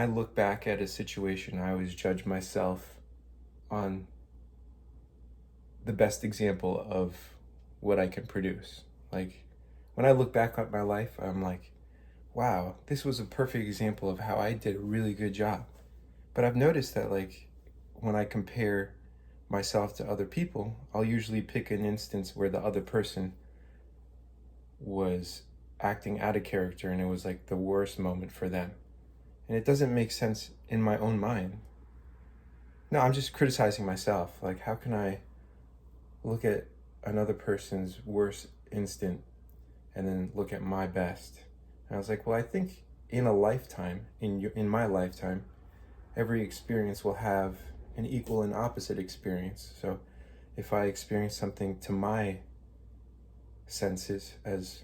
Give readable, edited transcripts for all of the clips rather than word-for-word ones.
I look back at a situation, I always judge myself on the best example of what I can produce. Like, when I look back at my life, I'm like, wow, this was a perfect example of how I did a really good job. But I've noticed that, like, when I compare myself to other people, I'll usually pick an instance where the other person was acting out of character and it was like the worst moment for them. And it doesn't make sense in my own mind. No, I'm just criticizing myself. Like, how can I look at another person's worst instant and then look at my best? And I was like, well, I think in a lifetime, in my lifetime, every experience will have an equal and opposite experience. So if I experience something to my senses as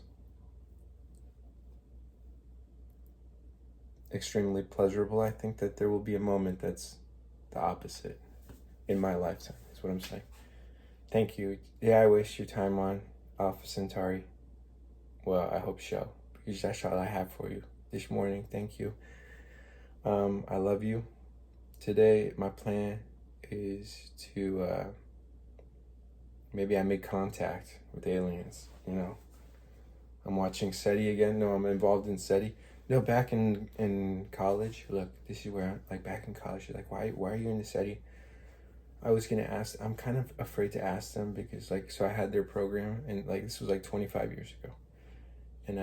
extremely pleasurable, I think that there will be a moment that's the opposite in my lifetime, is what I'm saying. Thank you. Yeah, I waste your time on Alpha Centauri. Well, I hope so, because that's all I have for you this morning. Thank you. I love you. Today, my plan is to maybe I make contact with aliens. I'm watching SETI again. No, I'm involved in SETI. No, back in college. Look, this is where like back in college. You're like, why are you in the SETI? I was gonna ask. I'm kind of afraid to ask them because so I had their program and like this was like 25 years ago, and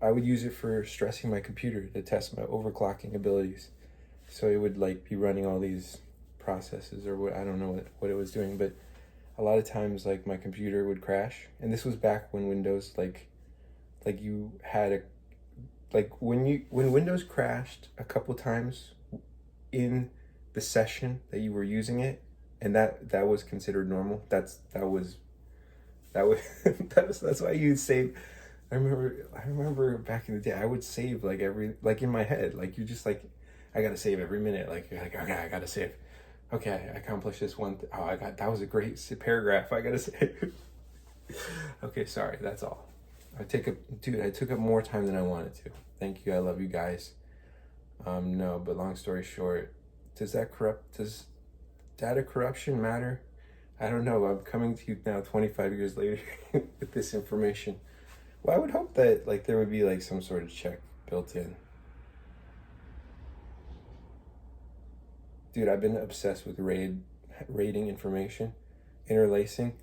I would use it for stressing my computer to test my overclocking abilities. So it would like be running all these processes or what, I don't know what it was doing, but a lot of times like my computer would crash. And this was back when Windows like you had a like when Windows crashed a couple times in the session that you were using it, and that was considered normal. That was that's why you save. I remember back in the day, I would save like like in my head, like you just like, I gotta save every minute. Like you're like, okay, I gotta save. Okay, I accomplished this one. That was a great paragraph. I gotta save. Okay, sorry. That's all. I took up more time than I wanted to. Thank you. I love you guys. No, but long story short, does data corruption matter? I don't know. I'm coming to you now 25 years later with this information. Well, I would hope that like there would be like some sort of check built in. Dude, I've been obsessed with rating information, interlacing.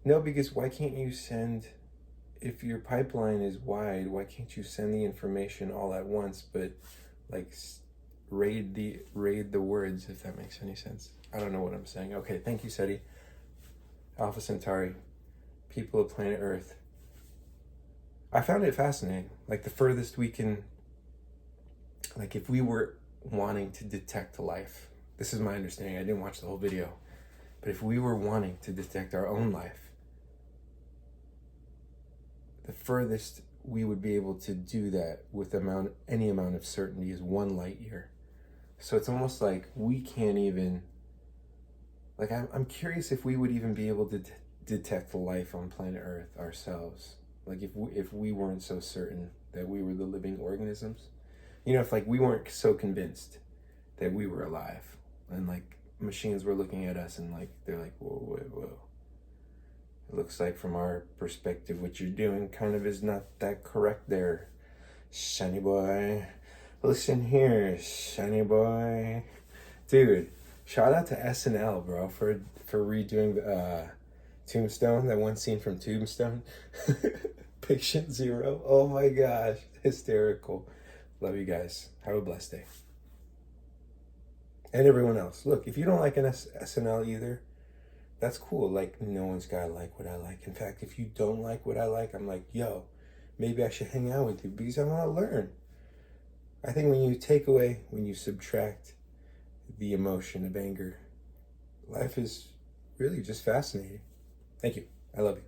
No, because why can't you send, if your pipeline is wide, why can't you send the information all at once, but like raid the words, if that makes any sense? I don't know what I'm saying. Okay, thank you, SETI. Alpha Centauri, people of planet Earth. I found it fascinating. Like the furthest we can, like if we were wanting to detect life, this is my understanding, I didn't watch the whole video, but if we were wanting to detect our own life, the furthest we would be able to do that with any amount of certainty is 1 light year. So it's almost like we can't even, like I'm curious if we would even be able to detect life on planet Earth ourselves. Like if we weren't so certain that we were the living organisms, if like we weren't so convinced that we were alive, and like machines were looking at us and like they're like, whoa. It looks like from our perspective, what you're doing kind of is not that correct there, shiny boy. Listen here, shiny boy. Dude, shout out to SNL, bro, for redoing Tombstone, that one scene from Tombstone. Patient Zero. Oh my gosh, hysterical. Love you guys. Have a blessed day. And everyone else. Look, if you don't like an SNL either, that's cool. Like, no one's gotta like what I like. In fact, if you don't like what I like, I'm like, yo, maybe I should hang out with you because I want to learn. I think when you subtract the emotion of anger, life is really just fascinating. Thank you. I love you.